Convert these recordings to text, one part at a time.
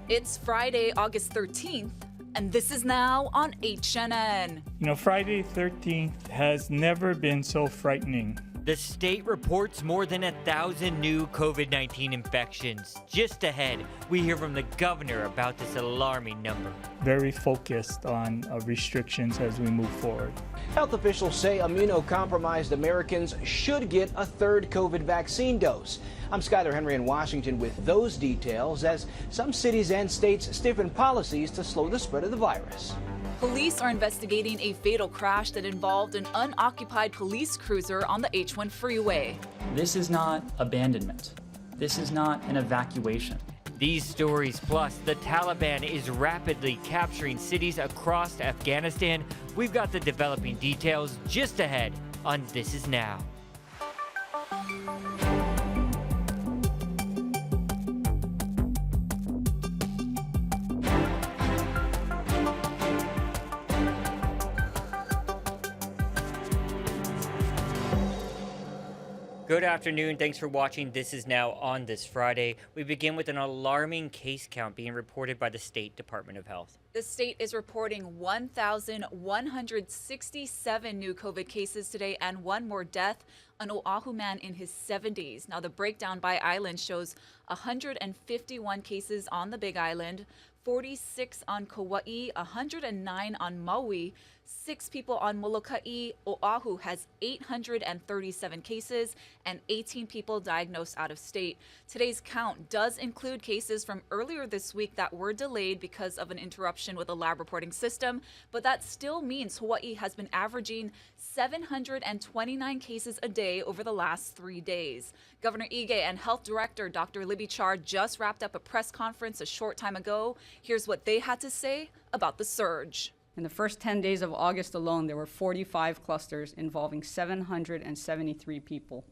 It's Friday, August 13th, and this is now on HNN. Friday 13th has never been so frightening. The state reports more than 1,000 new COVID-19 infections. Just ahead, we hear from the governor about this alarming number. Very focused on restrictions as we move forward. Health officials say immunocompromised Americans should get a third COVID vaccine dose. I'm Skyler Henry in Washington with those details as some cities and states stiffen policies to slow the spread of the virus. Police are investigating a fatal crash that involved an unoccupied police cruiser on the H1 freeway. This is not abandonment. This is not an evacuation. These stories, plus the Taliban is rapidly capturing cities across Afghanistan. We've got the developing details just ahead on This Is Now. Good afternoon. Thanks for watching This Is Now on this Friday. We begin with an alarming case count being reported by the State Department of Health. The state is reporting 1,167 new COVID cases today and one more death, an Oahu man in his 70s. Now, the breakdown by island shows 151 cases on the Big Island, 46 on Kauai, 109 on Maui, 6 people on Molokai. Oahu has 837 cases and 18 people diagnosed out of state. Today's count does include cases from earlier this week that were delayed because of an interruption with a lab reporting system, but that still means Hawaii has been averaging 729 cases a day over the last 3 days. Governor Ige and Health Director Dr. Libby Char just wrapped up a press conference a short time ago. Here's what they had to say about the surge. In the first 10 days of August alone, there were 45 clusters involving 773 people.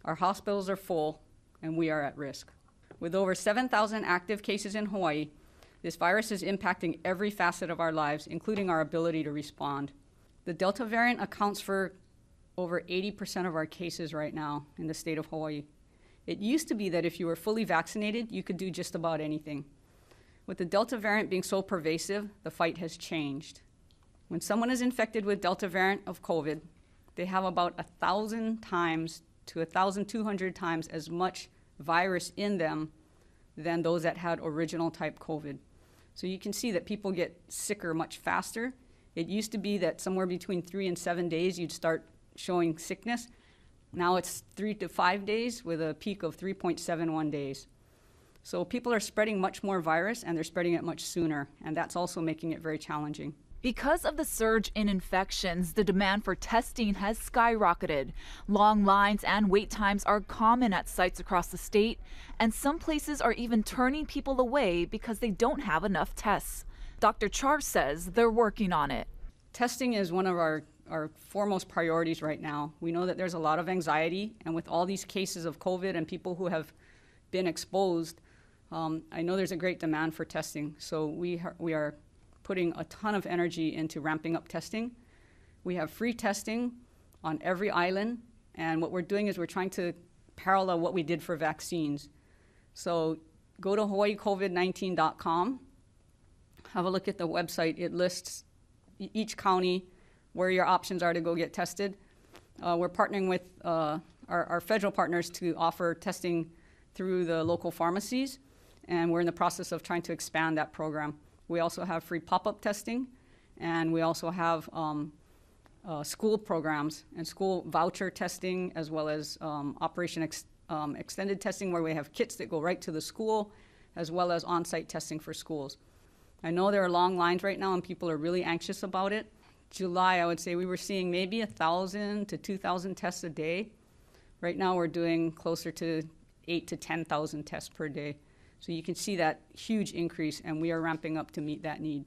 Our hospitals are full, and we are at risk. With over 7,000 active cases in Hawaii, this virus is impacting every facet of our lives, including our ability to respond. The Delta variant accounts for over 80% of our cases right now in the state of Hawaii. It used to be that if you were fully vaccinated, you could do just about anything. With the Delta variant being so pervasive, the fight has changed. When someone is infected with Delta variant of COVID, they have about 1,000 times to 1,200 times as much virus in them than those that had original type COVID. So you can see that people get sicker much faster. It used to be that somewhere between 3 and 7 days you'd start showing sickness. Now it's 3 to 5 days with a peak of 3.71 days. So people are spreading much more virus and they're spreading it much sooner, and that's also making it very challenging. Because of the surge in infections, the demand for testing has skyrocketed. Long lines and wait times are common at sites across the state, and some places are even turning people away because they don't have enough tests. Dr. Char says they're working on it. Testing is one of our foremost priorities right now. We know that there's a lot of anxiety, and with all these cases of COVID and people who have been exposed, I know there's a great demand for testing. So we are putting a ton of energy into ramping up testing. We have free testing on every island, and what we're doing is we're trying to parallel what we did for vaccines. So go to hawaiicovid19.com, have a look at the website. It lists each county where your options are to go get tested. We're partnering with our federal partners to offer testing through the local pharmacies, and we're in the process of trying to expand that program. We also have free pop-up testing, and we also have school programs and school voucher testing, as well as Operation Extended testing, where we have kits that go right to the school, as well as on-site testing for schools. I know there are long lines right now, and people are really anxious about it. July, I would say we were seeing maybe 1,000 to 2,000 tests a day. Right now, we're doing closer to 8,000 to 10,000 tests per day. So you can see that huge increase, and we are ramping up to meet that need.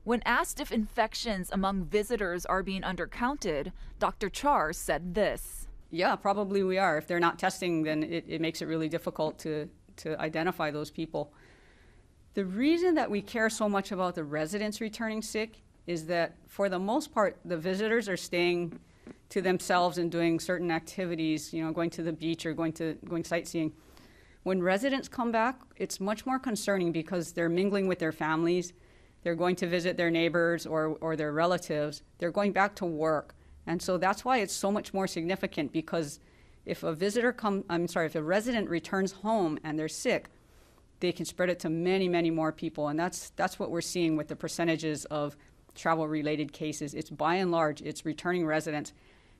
When asked if infections among visitors are being undercounted, Dr. Char said this. Yeah, probably we are. If they're not testing, then it makes it really difficult to identify those people. The reason that we care so much about the residents returning sick is that for the most part, the visitors are staying to themselves and doing certain activities, going to the beach or going sightseeing. When residents come back, it's much more concerning because they're mingling with their families. They're going to visit their neighbors or their relatives. They're going back to work. And so that's why it's so much more significant, because if a if a resident returns home and they're sick, they can spread it to many, many more people. And that's what we're seeing with the percentages of travel-related cases. It's by and large, it's returning residents.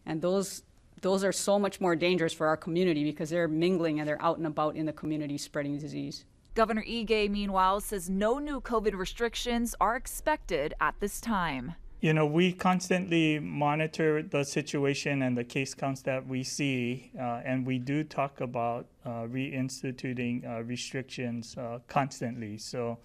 And those are so much more dangerous for our community because they're mingling and they're out and about in the community spreading disease. Governor Ige, meanwhile, says no new COVID restrictions are expected at this time. You know, we constantly monitor the situation and the case counts that we see, and we do talk about reinstituting restrictions constantly. So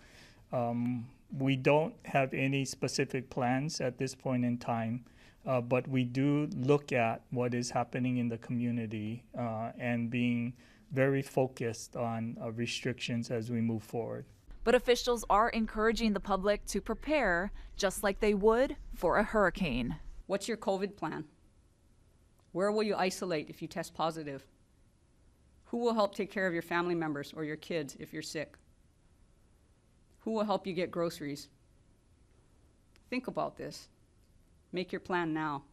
we don't have any specific plans at this point in time, but we do look at what is happening in the community and being very focused on restrictions as we move forward. But officials are encouraging the public to prepare just like they would for a hurricane. What's your COVID plan? Where will you isolate if you test positive? Who will help take care of your family members or your kids if you're sick? Who will help you get groceries? Think about this. Make your plan now.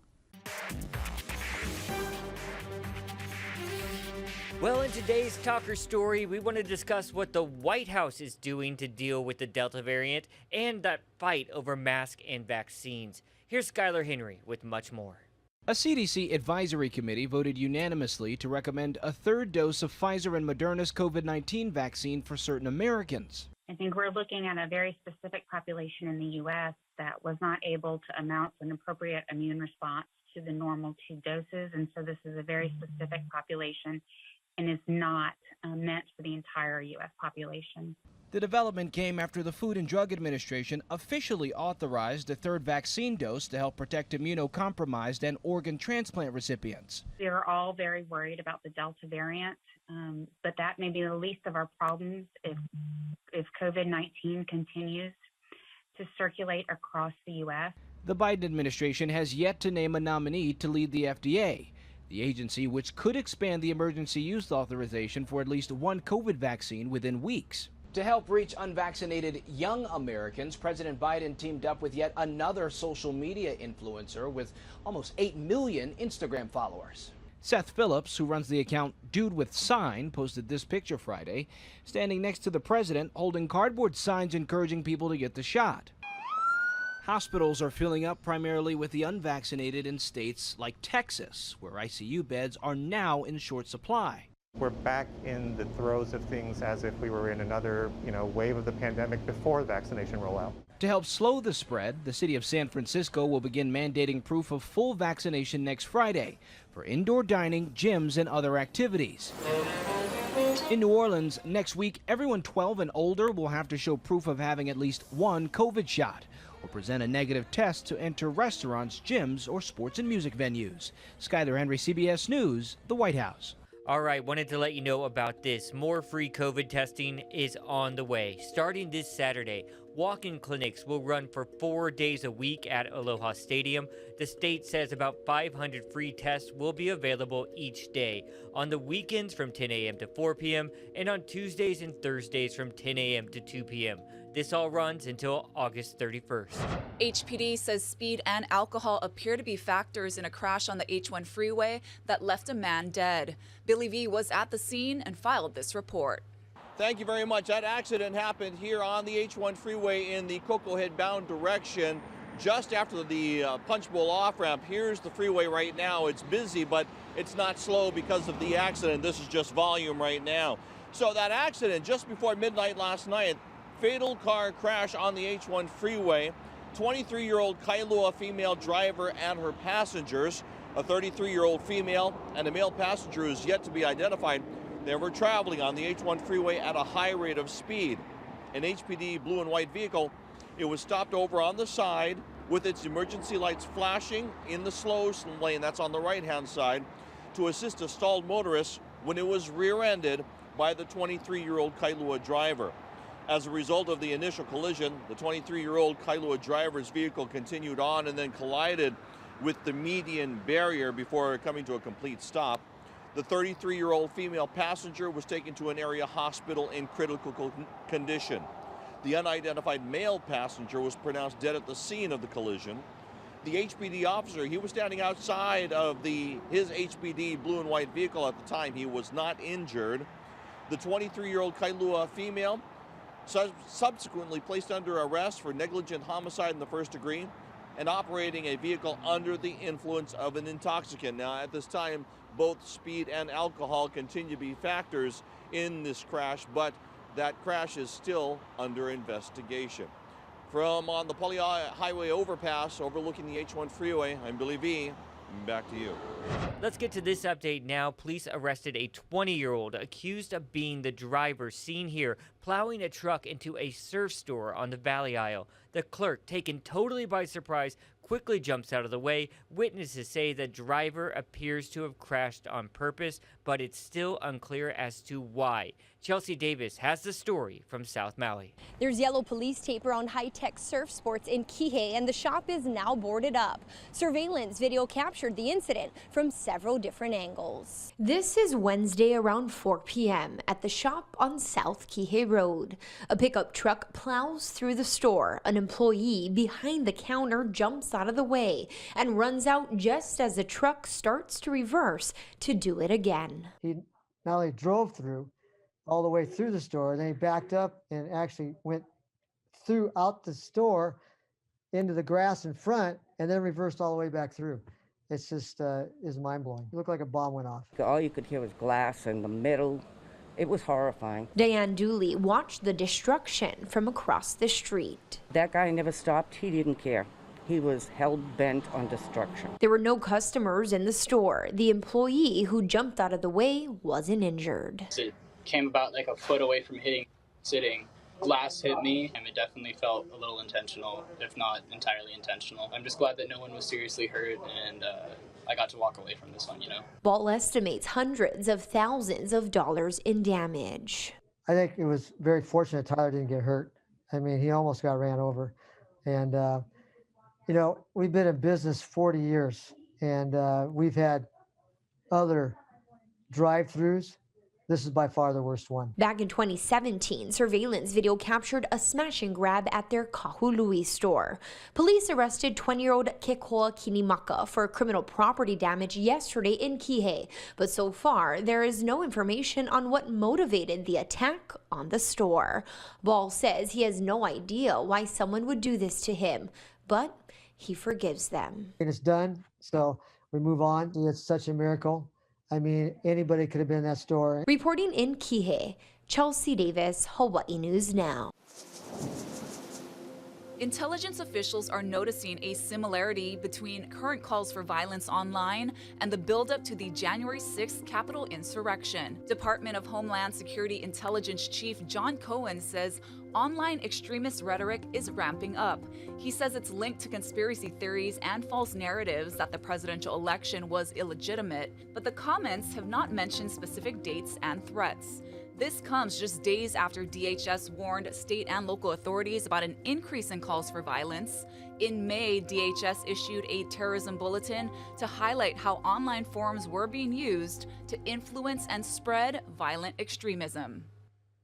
Well, in today's Talker Story, we want to discuss what the White House is doing to deal with the Delta variant and that fight over masks and vaccines. Here's Skylar Henry with much more. A CDC advisory committee voted unanimously to recommend a third dose of Pfizer and Moderna's COVID-19 vaccine for certain Americans. I think we're looking at a very specific population in the U.S. that was not able to mount an appropriate immune response to the normal 2 doses. And so this is a very specific population and is not meant for the entire U.S. population. The development came after the Food and Drug Administration officially authorized a third vaccine dose to help protect immunocompromised and organ transplant recipients. They're all very worried about the Delta variant, but that may be the least of our problems if COVID-19 continues to circulate across the U.S. The Biden administration has yet to name a nominee to lead the FDA, the agency which could expand the emergency use authorization for at least one COVID vaccine within weeks. To help reach unvaccinated young Americans, President Biden teamed up with yet another social media influencer with almost 8 million Instagram followers. Seth Phillips, who runs the account Dude with Sign, posted this picture Friday, standing next to the president holding cardboard signs encouraging people to get the shot. Hospitals are filling up primarily with the unvaccinated in states like Texas, where ICU beds are now in short supply. We're back in the throes of things as if we were in another, wave of the pandemic before the vaccination rollout. To help slow the spread, the city of San Francisco will begin mandating proof of full vaccination next Friday for indoor dining, gyms, and other activities. In New Orleans, next week, everyone 12 and older will have to show proof of having at least one COVID shot or present a negative test to enter restaurants, gyms, or sports and music venues. Skylar Henry, CBS News, the White House. All right, wanted to let you know about this. More free COVID testing is on the way. Starting this Saturday, walk-in clinics will run for 4 days a week at Aloha Stadium. The state says about 500 free tests will be available each day. On the weekends from 10 a.m. to 4 p.m. and on Tuesdays and Thursdays from 10 a.m. to 2 p.m. This all runs until August 31st. HPD says speed and alcohol appear to be factors in a crash on the H1 freeway that left a man dead. Billy V was at the scene and filed this report. Thank you very much. That accident happened here on the H1 freeway in the Cocoa Head bound direction just after the Punch Bowl off-ramp. Here's the freeway right now. It's busy, but it's not slow because of the accident. This is just volume right now. So that accident just before midnight last night, fatal car crash on the H1 freeway. 23-year-old Kailua female driver and her passengers, a 33-year-old female and a male passenger who is yet to be identified. They were traveling on the H1 freeway at a high rate of speed. An HPD blue and white vehicle, it was stopped over on the side with its emergency lights flashing in the slow lane, that's on the right-hand side, to assist a stalled motorist when it was rear-ended by the 23-year-old Kailua driver. As a result of the initial collision, the 23-year-old Kailua driver's vehicle continued on and then collided with the median barrier before coming to a complete stop. The 33-year-old female passenger was taken to an area hospital in critical condition. The unidentified male passenger was pronounced dead at the scene of the collision. The HPD officer, he was standing outside of his HPD blue and white vehicle at the time. He was not injured. The 23-year-old Kailua female subsequently placed under arrest for negligent homicide in the first degree and operating a vehicle under the influence of an intoxicant. Now, at this time, both speed and alcohol continue to be factors in this crash, but that crash is still under investigation. From on the Pali Highway overpass overlooking the H1 freeway, I'm Billy V. Back to you. Let's get to this update now. Police arrested a 20-year-old accused of being the driver seen here plowing a truck into a surf store on the Valley Isle. The clerk, taken totally by surprise, quickly jumps out of the way. Witnesses say the driver appears to have crashed on purpose, but it's still unclear as to why. Chelsea Davis has the story from South Maui. There's yellow police tape around high-tech surf sports in Kihei, and the shop is now boarded up. Surveillance video captured the incident from several different angles. This is Wednesday around 4 p.m. at the shop on South Kihei Road. A pickup truck plows through the store. An employee behind the counter jumps out of the way and runs out just as the truck starts to reverse to do it again. He not only drove through all the way through the store, then he backed up and actually went throughout the store into the grass in front and then reversed all the way back through. It's just is mind-blowing. It looked like a bomb went off. All you could hear was glass in the middle. It was horrifying. Diane Dooley watched the destruction from across the street. That guy never stopped. He didn't care. He was hell-bent on destruction. There were no customers in the store. The employee who jumped out of the way wasn't injured. It came about like a foot away from sitting. Glass hit me, and it definitely felt a little intentional, if not entirely intentional. I'm just glad that no one was seriously hurt, and I got to walk away from this one, Ball estimates hundreds of thousands of dollars in damage. I think it was very fortunate Tyler didn't get hurt. I mean, he almost got ran over. And, we've been in business 40 years, and we've had other drive-thrus. This is by far the worst one. Back in 2017, surveillance video captured a smash and grab at their Kahului store. Police arrested 20-year-old Kekoa Kinimaka for criminal property damage yesterday in Kihei. But so far, there is no information on what motivated the attack on the store. Ball says he has no idea why someone would do this to him, but he forgives them. And it's done, so we move on. It's such a miracle. I mean, anybody could have been in that store. Reporting in Kihei, Chelsea Davis, Hawaii News Now. Intelligence officials are noticing a similarity between current calls for violence online and the buildup to the January 6th Capitol insurrection. Department of Homeland Security Intelligence Chief John Cohen says online extremist rhetoric is ramping up. He says it's linked to conspiracy theories and false narratives that the presidential election was illegitimate, but the comments have not mentioned specific dates and threats. This comes just days after DHS warned state and local authorities about an increase in calls for violence. In May, DHS issued a terrorism bulletin to highlight how online forums were being used to influence and spread violent extremism.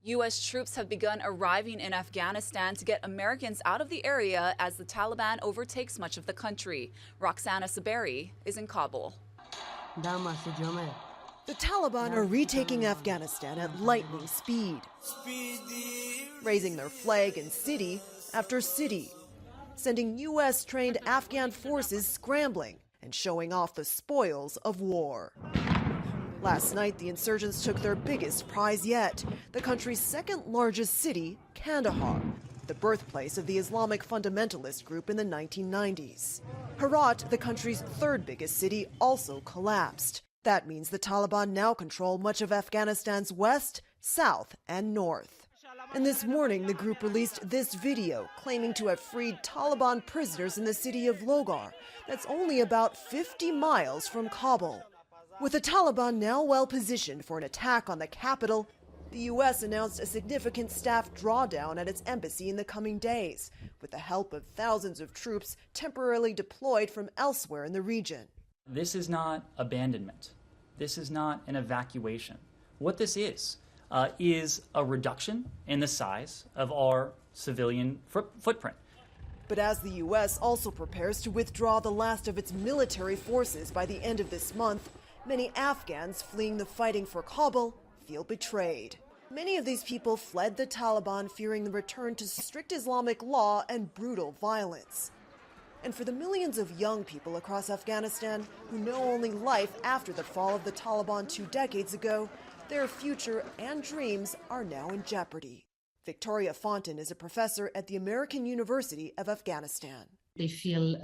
U.S. troops have begun arriving in Afghanistan to get Americans out of the area as the Taliban overtakes much of the country. Roxana Saberi is in Kabul. The Taliban are retaking Afghanistan at lightning speed, raising their flag in city after city, sending U.S.-trained Afghan forces scrambling and showing off the spoils of war. Last night, the insurgents took their biggest prize yet, the country's second-largest city, Kandahar, the birthplace of the Islamic fundamentalist group in the 1990s. Herat, the country's third biggest city, also collapsed. That means the Taliban now control much of Afghanistan's west, south, and north. And this morning, the group released this video claiming to have freed Taliban prisoners in the city of Logar, that's only about 50 miles from Kabul. With the Taliban now well positioned for an attack on the capital, the U.S. announced a significant staff drawdown at its embassy in the coming days, with the help of thousands of troops temporarily deployed from elsewhere in the region. This is not abandonment. This is not an evacuation. What this is a reduction in the size of our civilian footprint. But as the U.S. also prepares to withdraw the last of its military forces by the end of this month, many Afghans fleeing the fighting for Kabul feel betrayed. Many of these people fled the Taliban, fearing the return to strict Islamic law and brutal violence. And for the millions of young people across Afghanistan who know only life after the fall of the Taliban 2 decades ago, their future and dreams are now in jeopardy. Victoria Fonten is a professor at the American University of Afghanistan. They feel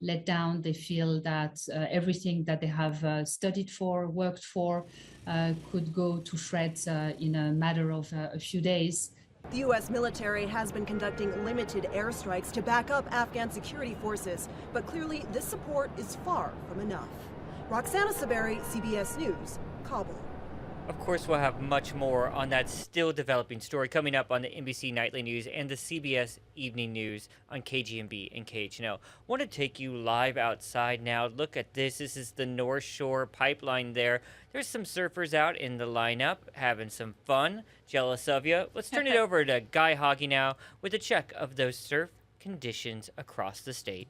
let down. They feel that everything that they have studied for, worked for, could go to shreds in a matter of a few days. The U.S. military has been conducting limited airstrikes to back up Afghan security forces, but clearly this support is far from enough. Roxana Saberi, CBS News, Kabul. Of course, we'll have much more on that still developing story coming up on the NBC Nightly News and the CBS Evening News on KGMB and KHNO. Want to take you live outside now. Look at this. This is the North Shore pipeline there. There's some surfers out in the lineup having some fun. Jealous of you. Let's turn it over to Guy Hoggy now with a check of those surf conditions across the state.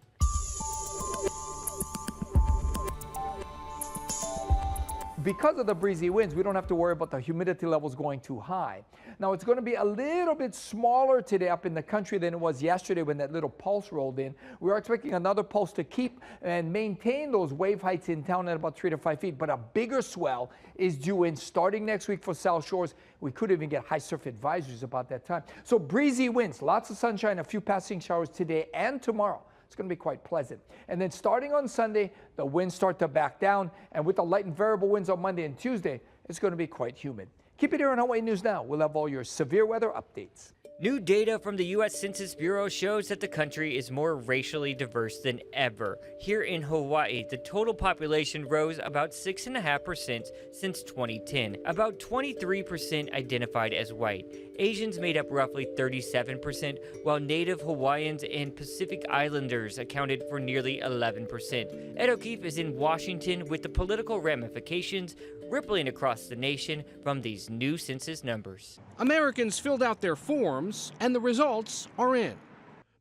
Because of the breezy winds, we don't have to worry about the humidity levels going too high. Now, it's going to be a little bit smaller today up in the country than it was yesterday when that little pulse rolled in. We are expecting another pulse to keep and maintain those wave heights in town at about 3 to 5 feet. But a bigger swell is due in starting next week for South Shores. We could even get high surf advisories about that time. So breezy winds, lots of sunshine, a few passing showers today and tomorrow. It's going to be quite pleasant. And then starting on Sunday, the winds start to back down. And with the light and variable winds on Monday and Tuesday, it's going to be quite humid. Keep it here on Hawaii News Now. We'll have all your severe weather updates. New data from the U.S. Census Bureau shows that the country is more racially diverse than ever. Here in Hawaii, the total population rose about 6.5% since 2010. About 23% identified as white. Asians made up roughly 37%, while Native Hawaiians and Pacific Islanders accounted for nearly 11%. Ed O'Keefe is in Washington with the political ramifications rippling across the nation from these new census numbers. Americans filled out their forms, and the results are in.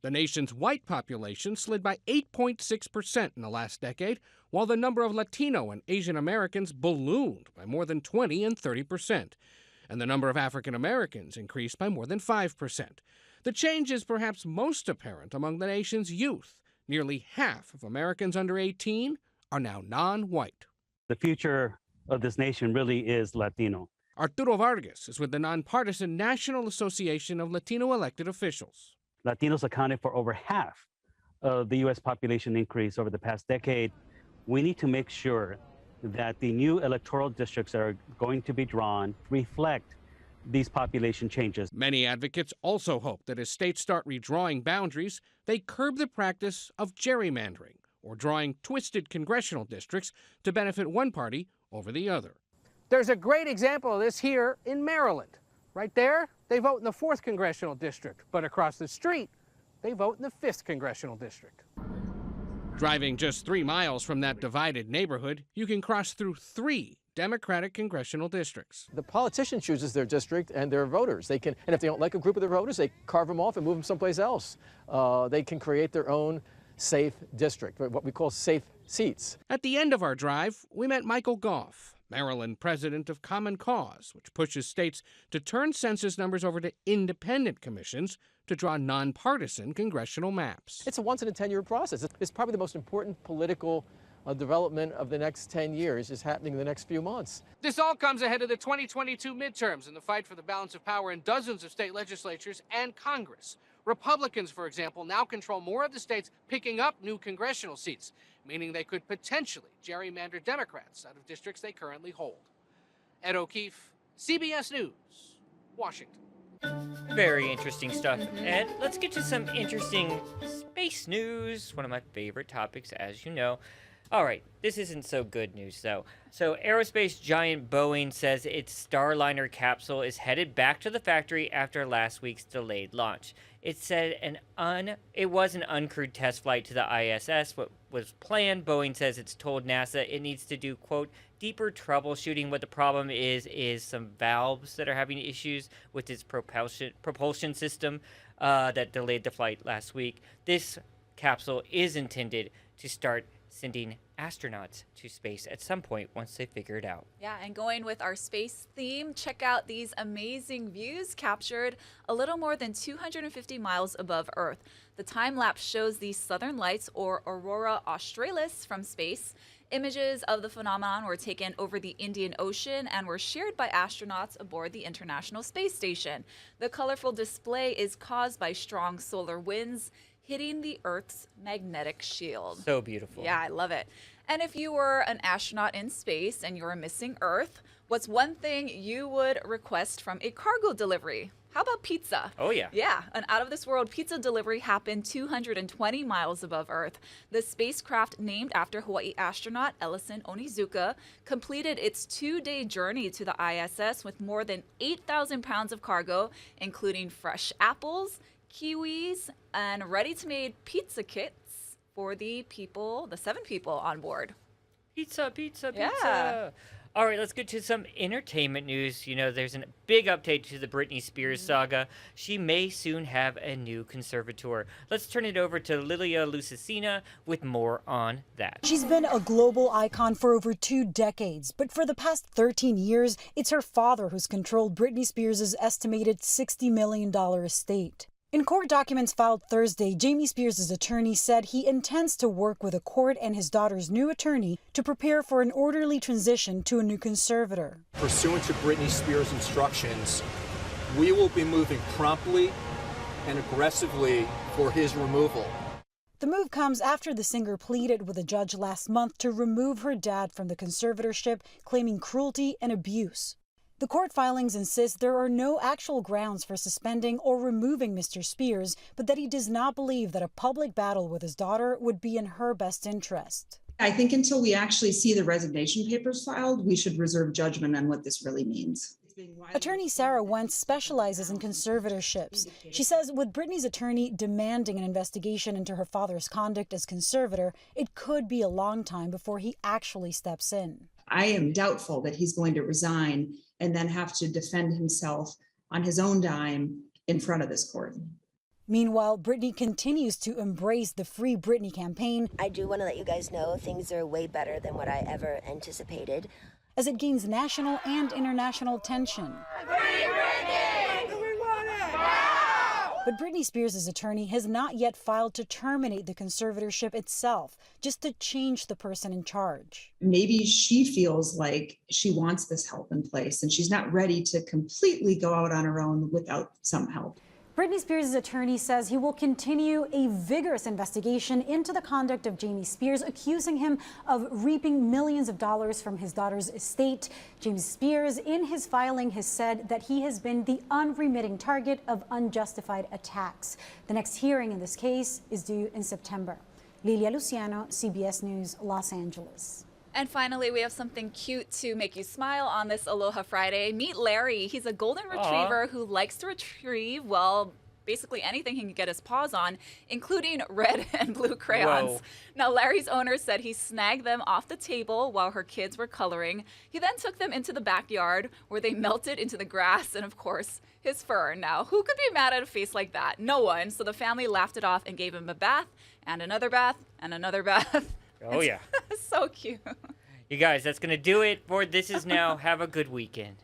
The nation's white population slid by 8.6% in the last decade, while the number of Latino and Asian Americans ballooned by more than 20 and 30%. And the number of African Americans increased by more than 5%. The change is perhaps most apparent among the nation's youth. Nearly half of Americans under 18 are now non-white. The future of this nation really is Latino. Arturo Vargas is with the nonpartisan National Association of Latino Elected Officials. Latinos accounted for over half of the U.S. population increase over the past decade. We need to make sure that the new electoral districts that are going to be drawn reflect these population changes. Many advocates also hope that as states start redrawing boundaries, they curb the practice of gerrymandering or drawing twisted congressional districts to benefit one party over the other. There's a great example of this here in Maryland. Right there, they vote in the 4th Congressional District, but across the street, they vote in the 5th Congressional District. Driving just 3 miles from that divided neighborhood, you can cross through 3 Democratic congressional districts. The politician chooses their district and their voters. They can, and if they don't like a group of their voters, they carve them off and move them someplace else. They can create their own safe district, what we call safe seats. At the end of our drive, we met Michael Goff, Maryland president of Common Cause, which pushes states to turn census numbers over to independent commissions to draw nonpartisan congressional maps. It's a once-in-a-10-year process. It's probably the most important political development of the next 10 years is happening in the next few months. This all comes ahead of the 2022 midterms and the fight for the balance of power in dozens of state legislatures and Congress. Republicans, for example, now control more of the states, picking up new congressional seats, meaning they could potentially gerrymander Democrats out of districts they currently hold. Ed O'Keefe, CBS News, Washington. Very interesting stuff. Ed, let's get to some interesting space news, one of my favorite topics, as you know. All right, this isn't so good news, though. So aerospace giant Boeing says its Starliner capsule is headed back to the factory after last week's delayed launch. It said it was an uncrewed test flight to the ISS, was planned. Boeing says it's told NASA it needs to do, quote, deeper troubleshooting. What the problem is some valves that are having issues with its propulsion system that delayed the flight last week. This capsule is intended to start sending astronauts to space at some point once they figure it out. Yeah, and going with our space theme, check out these amazing views captured a little more than 250 miles above Earth. The time lapse shows the southern lights, or aurora australis, from space. Images of the phenomenon were taken over the Indian Ocean and were shared by astronauts aboard the International Space Station. The colorful display is caused by strong solar winds hitting the Earth's magnetic shield. So beautiful. Yeah, I love it. And if you were an astronaut in space and you're missing Earth, what's one thing you would request from a cargo delivery? How about pizza? Oh, yeah. Yeah, an out-of-this-world pizza delivery happened 220 miles above Earth. The spacecraft, named after Hawaii astronaut Ellison Onizuka, completed its 2-day journey to the ISS with more than 8,000 pounds of cargo, including fresh apples, kiwis, and ready-to-made pizza kits for the 7 people on board. Pizza, pizza, Yeah. pizza. All right, let's get to some entertainment news. You know, there's a big update to the Britney Spears saga. She may soon have a new conservator. Let's turn it over to Lilia Lucicina with more on that. She's been a global icon for over 2 decades, but for the past 13 years, it's her father who's controlled Britney Spears' estimated $60 million estate. In court documents filed Thursday, Jamie Spears' attorney said he intends to work with the court and his daughter's new attorney to prepare for an orderly transition to a new conservator. Pursuant to Britney Spears' instructions, we will be moving promptly and aggressively for his removal. The move comes after the singer pleaded with a judge last month to remove her dad from the conservatorship, claiming cruelty and abuse. The court filings insist there are no actual grounds for suspending or removing Mr. Spears, but that he does not believe that a public battle with his daughter would be in her best interest. I think until we actually see the resignation papers filed, we should reserve judgment on what this really means. Attorney Sarah Wentz specializes in conservatorships. She says with Britney's attorney demanding an investigation into her father's conduct as conservator, it could be a long time before he actually steps in. I am doubtful that he's going to resign and then have to defend himself on his own dime in front of this court. Meanwhile, Britney continues to embrace the Free Britney campaign. I do want to let you guys know things are way better than what I ever anticipated. As it gains national and international attention. Free Britney! We want it now! But Britney Spears' attorney has not yet filed to terminate the conservatorship itself, just to change the person in charge. Maybe she feels like she wants this help in place and she's not ready to completely go out on her own without some help. Britney Spears' attorney says he will continue a vigorous investigation into the conduct of Jamie Spears, accusing him of reaping millions of dollars from his daughter's estate. Jamie Spears, in his filing, has said that he has been the unremitting target of unjustified attacks. The next hearing in this case is due in September. Lilia Luciano, CBS News, Los Angeles. And finally, we have something cute to make you smile on this Aloha Friday. Meet Larry. He's a golden retriever who likes to retrieve, well, basically anything he can get his paws on, including red and blue crayons. Whoa. Now, Larry's owner said he snagged them off the table while her kids were coloring. He then took them into the backyard where they melted into the grass and, of course, his fur. Now, who could be mad at a face like that? No one. So the family laughed it off and gave him a bath and another bath and another bath. Oh, yeah. So cute. You guys, that's going to do it for This Is Now. Have a good weekend.